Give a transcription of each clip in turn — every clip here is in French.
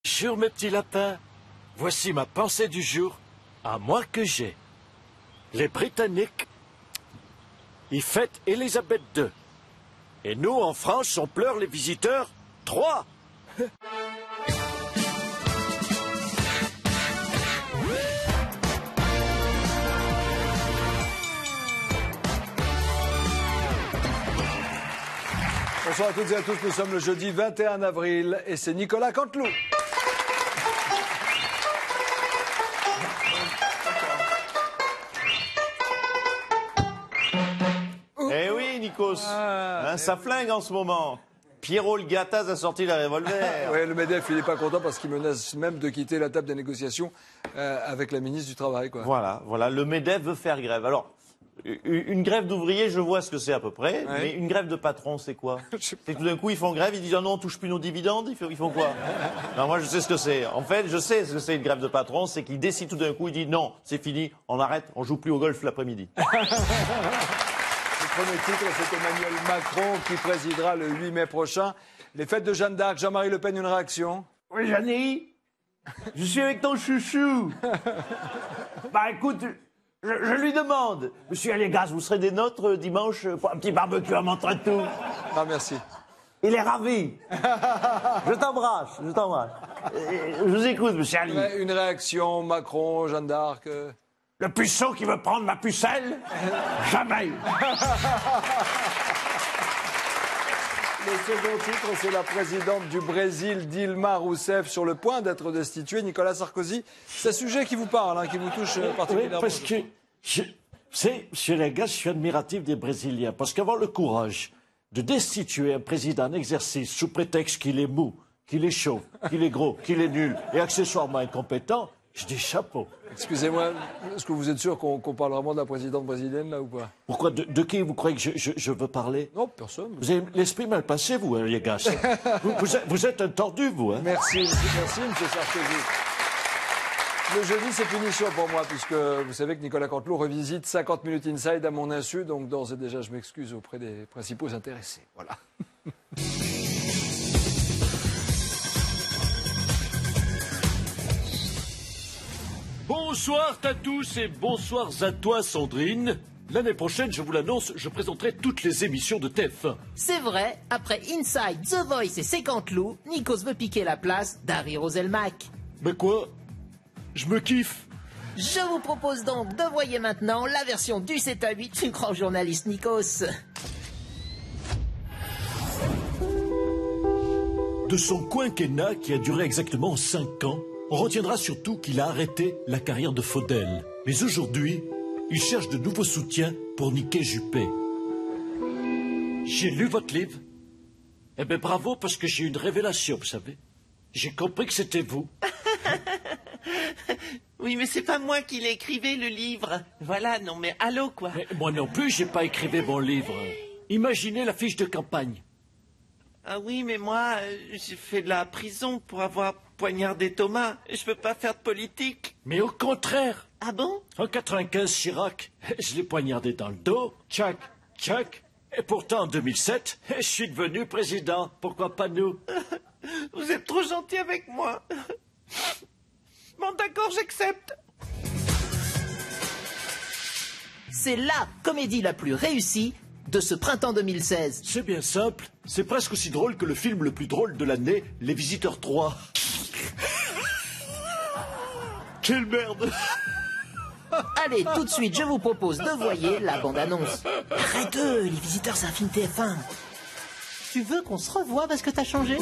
Bonjour mes petits lapins, voici ma pensée du jour, à moi que j'ai. Les Britanniques, ils fêtent Élisabeth II. Et nous, en France, on pleure les visiteurs 3. Bonsoir à toutes et à tous, nous sommes le jeudi 21 avril et c'est Nicolas Canteloup. Eh oui, Nikos, ça flingue en ce moment. Pierrot le Gattaz a sorti la revolver. Oui, le MEDEF, il n'est pas content parce qu'il menace même de quitter la table des négociations avec la ministre du Travail, quoi. Voilà, le MEDEF veut faire grève. Alors, une grève d'ouvriers, je vois ce que c'est à peu près, Ouais. mais une grève de patron, c'est quoi? C'est tout d'un coup, ils font grève, ils disent « Ah non, on touche plus nos dividendes », ils font quoi? Non, moi, je sais ce que c'est. En fait, je sais ce que c'est une grève de patron, c'est qu'ils décident tout d'un coup, ils disent « Non, c'est fini, on arrête, on joue plus au golf l'après-midi ». Le premier titre, c'est Emmanuel Macron qui présidera le 8 mai prochain les fêtes de Jeanne d'Arc. Jean-Marie Le Pen, une réaction? Oui, Jeannie, je suis avec ton chouchou. Bah écoute, je lui demande, monsieur Allegas, vous serez des nôtres dimanche pour un petit barbecue à Montretout? Ah, merci. Il est ravi. Je t'embrasse. Je vous écoute, monsieur Ali. Une réaction, Macron, Jeanne d'Arc. Le puceau qui veut prendre ma pucelle? Jamais. Le second titre, c'est la présidente du Brésil, Dilma Rousseff, sur le point d'être destituée. Nicolas Sarkozy, c'est un sujet qui vous parle, hein, qui vous touche particulièrement. Oui, parce que, monsieur Légas, je suis admiratif des Brésiliens, parce qu'avoir le courage de destituer un président en exercice sous prétexte qu'il est mou, qu'il est chaud, qu'il est gros, qu'il est nul et accessoirement incompétent, je dis chapeau. Excusez-moi, est-ce que vous êtes sûr qu'on parle vraiment de la présidente brésilienne, là, ou pas? Pourquoi, de qui vous croyez que je veux parler? Non, personne. Vous avez l'esprit mal passé, vous, hein, Légas. vous êtes un tordu, vous. Hein. Merci, M. Sarkozy. Le jeudi, c'est punition pour moi, puisque vous savez que Nicolas Canteloup revisite 50 minutes inside à mon insu, donc d'ores et déjà, je m'excuse auprès des principaux intéressés. Voilà. Bonsoir à tous et bonsoir à toi, Sandrine. L'année prochaine, je vous l'annonce, je présenterai toutes les émissions de TF1. C'est vrai, après Inside, The Voice et C'est Canteloup, Nikos veut piquer la place d'Harry Roselmack. Mais quoi? Je me kiffe. Je vous propose donc de voyer maintenant la version du 7 à 8 du grand journaliste Nikos. De son quinquennat qui a duré exactement 5 ans, on retiendra surtout qu'il a arrêté la carrière de Faudel. Mais aujourd'hui, il cherche de nouveaux soutiens pour niquer Juppé. J'ai lu votre livre. Eh bien bravo, parce que j'ai eu une révélation, vous savez. J'ai compris que c'était vous. Oui, mais c'est pas moi qui l'ai écrivé, le livre. Voilà, non mais allô, quoi. Mais moi non plus, j'ai pas écrivé mon livre. Imaginez la fiche de campagne. Ah oui, mais moi, j'ai fait de la prison pour avoir poignardé Thomas. Je peux pas faire de politique. Mais au contraire. Ah bon? En 95, Chirac, je l'ai poignardé dans le dos. Tchac, tchac. Et pourtant, en 2007, je suis devenu président. Pourquoi pas nous? Vous êtes trop gentil avec moi. Bon, d'accord, j'accepte. C'est la comédie la plus réussie de ce printemps 2016. C'est bien simple. C'est presque aussi drôle que le film le plus drôle de l'année, Les Visiteurs 3. Quelle merde! Allez, tout de suite, je vous propose de voyer la bande-annonce. Arrête, Les Visiteurs, c'est un film TF1. Tu veux qu'on se revoie parce que t'as changé?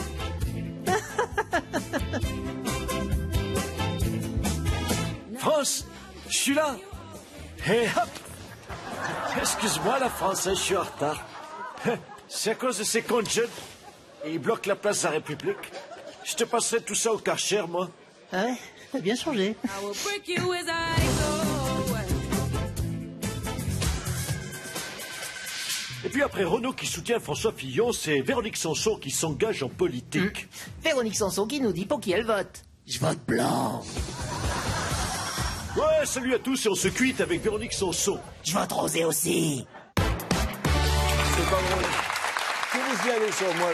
France, je suis là. Et hop. Excuse-moi la France, je suis en retard. C'est à cause de ces cons de jeunes. Ils bloquent la place de la République. Je te passerai tout ça au Karcher, moi. Ah ouais, t'as bien changé. Et puis après Renaud qui soutient François Fillon, c'est Véronique Sanson qui s'engage en politique. Véronique Sanson qui nous dit pour qui elle vote. Je vote blanc. Ouais, salut à tous et on se quitte avec Véronique Sanson. Je vote rosé aussi. C'est pas drôle. Si vous y allez sur moi,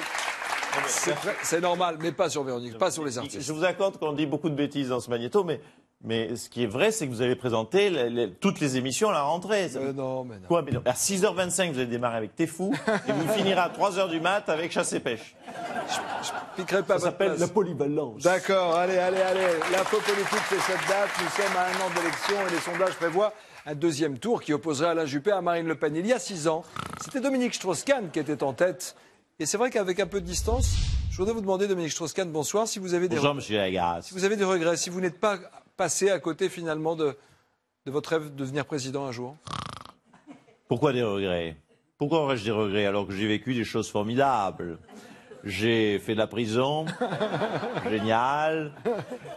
C'est normal, mais pas sur Véronique, pas sur les artistes. Je vous accorde qu'on dit beaucoup de bêtises dans ce magnéto, mais ce qui est vrai, c'est que vous avez présenté toutes les émissions à la rentrée. Non, mais non. Quoi, mais non. À 6h25, vous allez démarrer avec T'es fou, et vous finirez à 3h du mat avec Chasse et Pêche. Je piquerai pas Ça s'appelle votre la place. polyvalence. D'accord, allez. L'info politique fait cette date. Nous sommes à un an d'élection et les sondages prévoient un deuxième tour qui opposerait Alain Juppé à Marine Le Pen. Il y a 6 ans, c'était Dominique Strauss-Kahn qui était en tête. Et c'est vrai qu'avec un peu de distance, je voudrais vous demander, Dominique Strauss-Kahn, bonsoir, si vous avez des Bonjour, monsieur Lagarde. Si vous avez des regrets, si vous n'êtes pas passé à côté finalement de votre rêve de devenir président un jour. Pourquoi des regrets? Pourquoi aurais-je des regrets alors que j'ai vécu des choses formidables? J'ai fait de la prison, génial.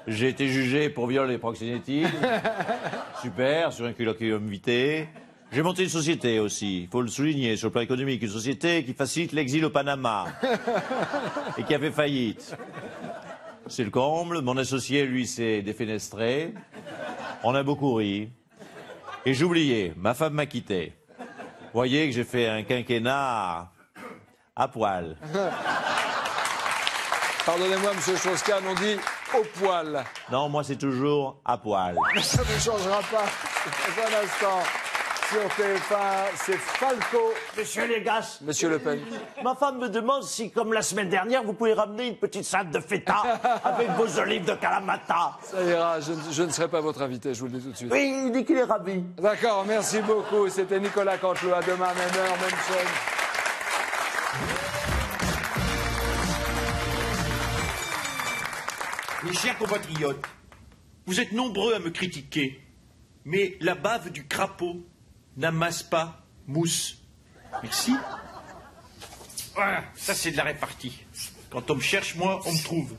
J'ai été jugé pour viol et proxénétisme, super, sur un curriculum vitae. J'ai monté une société aussi, il faut le souligner, sur le plan économique, une société qui facilite l'exil au Panama et qui a fait faillite. C'est le comble, mon associé, lui, s'est défenestré. On a beaucoup ri. Et j'oubliais, ma femme m'a quitté. Vous voyez que j'ai fait un quinquennat à poil. Pardonnez-moi, monsieur Strauss-Kahn, on dit au poil. Non, moi, c'est toujours à poil. Mais ça ne changera pas. Dans un instant, sur TF1, c'est Falco. Monsieur Légas, Monsieur Le Pen. ma femme me demande si, comme la semaine dernière, vous pouvez ramener une petite salade de feta avec vos olives de Kalamata. Ça ira, je ne serai pas votre invité, je vous le dis tout de suite. Oui, il dit qu'il est ravi. D'accord, merci beaucoup. C'était Nicolas Canteloup. À demain, même heure, même chaîne. Mes chers compatriotes, vous êtes nombreux à me critiquer, mais la bave du crapaud n'amasse pas mousse. Merci. Voilà, ça c'est de la répartie. Quand on me cherche, moi, on me trouve.